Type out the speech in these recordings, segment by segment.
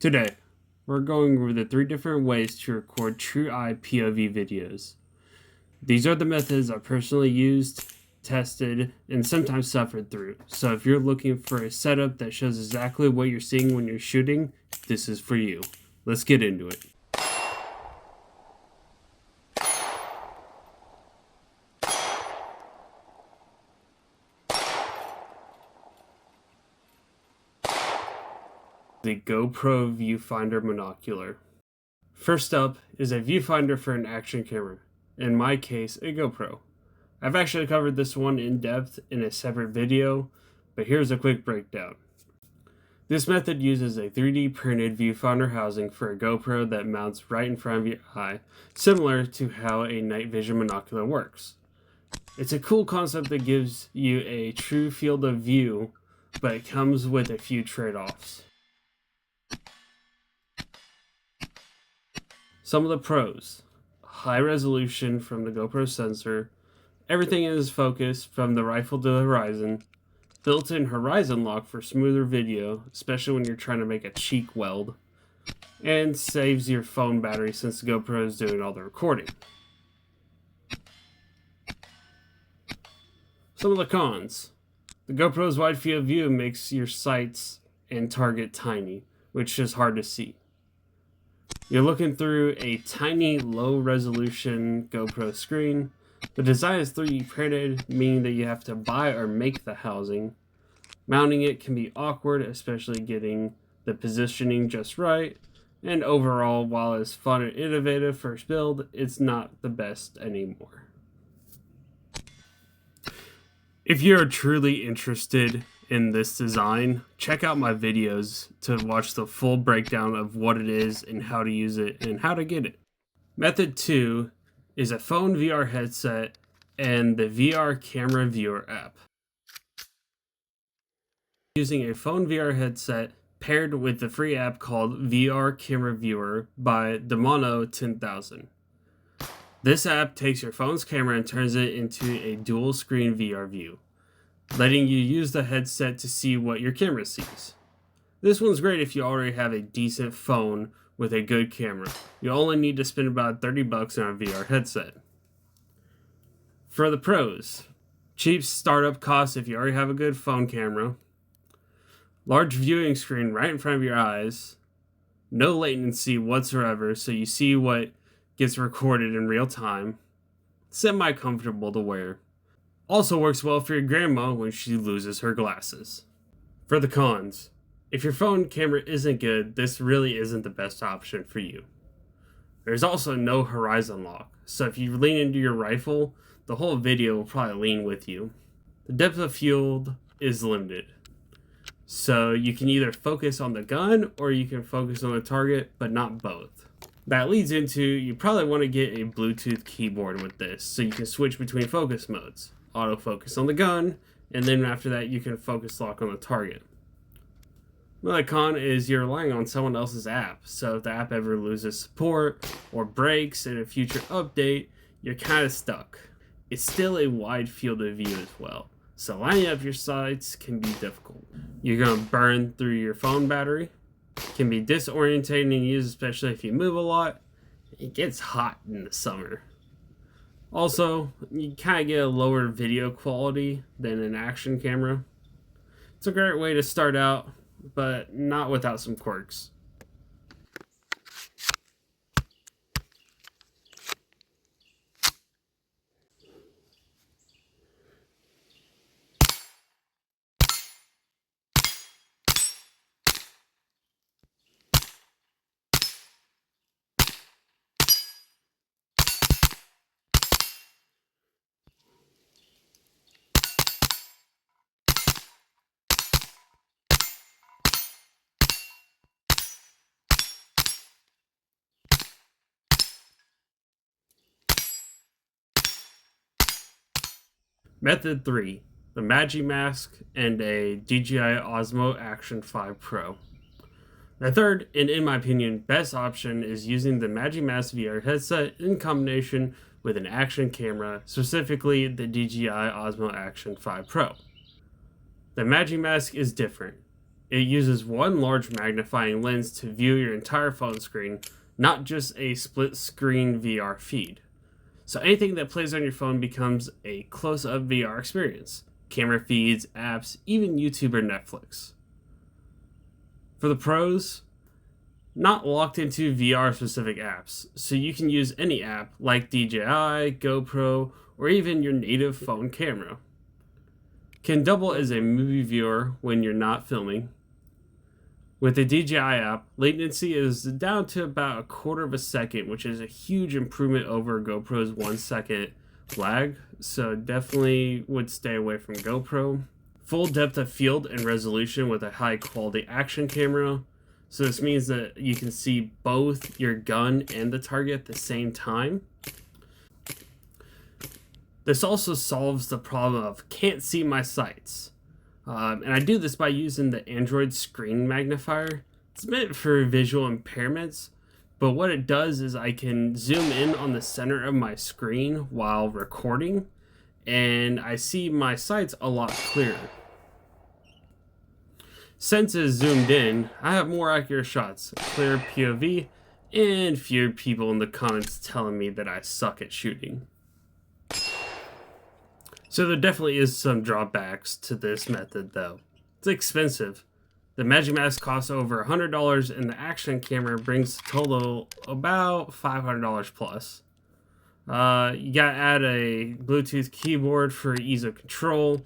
Today, we're going over the 3 different ways to record true eye POV videos. These are the methods I personally used, tested, and sometimes suffered through. So if you're looking for a setup that shows exactly what you're seeing when you're shooting, this is for you. Let's get into it. The GoPro Viewfinder Monocular. First up is a viewfinder for an action camera, in my case a GoPro. I've actually covered this one in depth in a separate video, but here's a quick breakdown. This method uses a 3D printed viewfinder housing for a GoPro that mounts right in front of your eye, similar to how a night vision monocular works. It's a cool concept that gives you a true field of view, but it comes with a few trade-offs. Some of the pros: high resolution from the GoPro sensor, everything is focused from the rifle to the horizon, built-in horizon lock for smoother video, especially when you're trying to make a cheek weld, and saves your phone battery since the GoPro is doing all the recording. Some of the cons: the GoPro's wide field of view makes your sights and target tiny, which is hard to see. You're looking through a tiny, low-resolution GoPro screen. The design is 3D printed, meaning that you have to buy or make the housing. Mounting it can be awkward, especially getting the positioning just right. And overall, while it's fun and innovative first build, it's not the best anymore. If you're truly interested in this design, check out my videos to watch the full breakdown of what it is and how to use it and how to get it. Method 2 is a phone VR headset and the VR camera viewer app. Using a phone VR headset paired with the free app called VR Camera Viewer by Demono 10,000. This app takes your phone's camera and turns it into a dual screen VR view, letting you use the headset to see what your camera sees. This one's great if you already have a decent phone with a good camera. You only need to spend about $30 on a VR headset. For the pros: cheap startup costs if you already have a good phone camera, large viewing screen right in front of your eyes, no latency whatsoever so you see what gets recorded in real time, semi-comfortable to wear. Also works well for your grandma when she loses her glasses. For the cons: if your phone camera isn't good, this really isn't the best option for you. There's also no horizon lock, so if you lean into your rifle, the whole video will probably lean with you. The depth of field is limited, so you can either focus on the gun or you can focus on the target, but not both. That leads into, you probably want to get a Bluetooth keyboard with this, so you can switch between focus modes. Autofocus on the gun, and then after that you can focus lock on the target. Another con is you're relying on someone else's app, so if the app ever loses support or breaks in a future update, you're kind of stuck. It's still a wide field of view as well, so lining up your sights can be difficult. You're going to burn through your phone battery. It can be disorientating to use, especially if you move a lot. It gets hot in the summer. Also, you kind of get a lower video quality than an action camera. It's a great way to start out, but not without some quirks. Method 3, the MagiMask and a DJI Osmo Action 5 Pro. The third, and in my opinion, best option is using the MagiMask VR headset in combination with an action camera, specifically the DJI Osmo Action 5 Pro. The MagiMask is different. It uses one large magnifying lens to view your entire phone screen, not just a split screen VR feed. So anything that plays on your phone becomes a close-up VR experience. Camera feeds, apps, even YouTube or Netflix. For the pros, not locked into VR specific apps, so you can use any app like DJI, GoPro, or even your native phone camera. Can double as a movie viewer when you're not filming. With the DJI app, latency is down to about a quarter of a second, which is a huge improvement over GoPro's 1 second lag, so definitely would stay away from GoPro. Full depth of field and resolution with a high quality action camera. So this means that you can see both your gun and the target at the same time. This also solves the problem of can't see my sights. And I do this by using the Android screen magnifier. It's meant for visual impairments, but what it does is I can zoom in on the center of my screen while recording, and I see my sights a lot clearer. Since it's zoomed in, I have more accurate shots, clearer POV, and fewer people in the comments telling me that I suck at shooting. So there definitely is some drawbacks to this method though. It's expensive. The MagiMask costs over $100 and the action camera brings the total about $500 plus. You gotta add a Bluetooth keyboard for ease of control.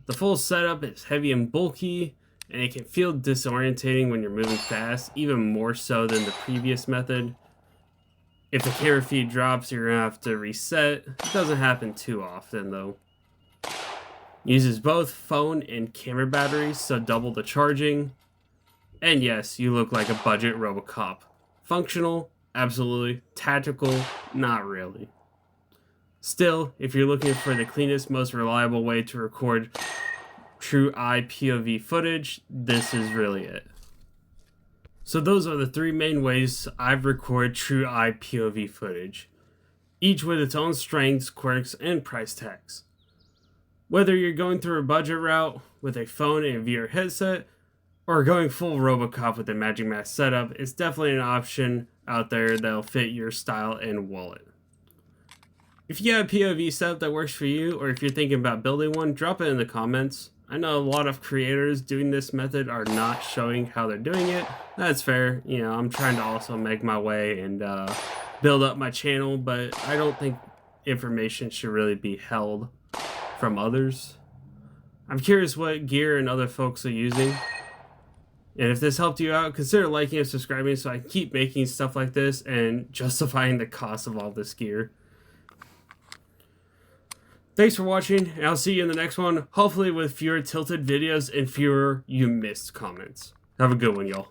The full setup is heavy and bulky, and it can feel disorientating when you're moving fast, even more so than the previous method. If the camera feed drops, you're gonna have to reset. It doesn't happen too often though. Uses both phone and camera batteries, so double the charging. And yes, you look like a budget RoboCop. Functional? Absolutely. Tactical? Not really. Still, if you're looking for the cleanest, most reliable way to record true eye POV footage, this is really it. So those are the three main ways I've recorded true eye POV footage, each with its own strengths, quirks, and price tags. Whether you're going through a budget route with a phone and VR headset, or going full RoboCop with a MagiMask setup, it's definitely an option out there that'll fit your style and wallet. If you have a POV setup that works for you, or if you're thinking about building one, drop it in the comments. I know a lot of creators doing this method are not showing how they're doing it. That's fair. You know, I'm trying to also make my way and build up my channel, but I don't think information should really be held from others. I'm curious what gear and other folks are using. And if this helped you out, consider liking and subscribing so I can keep making stuff like this and justifying the cost of all this gear. Thanks for watching, and I'll see you in the next one, hopefully with fewer tilted videos and fewer you missed comments. Have a good one, y'all.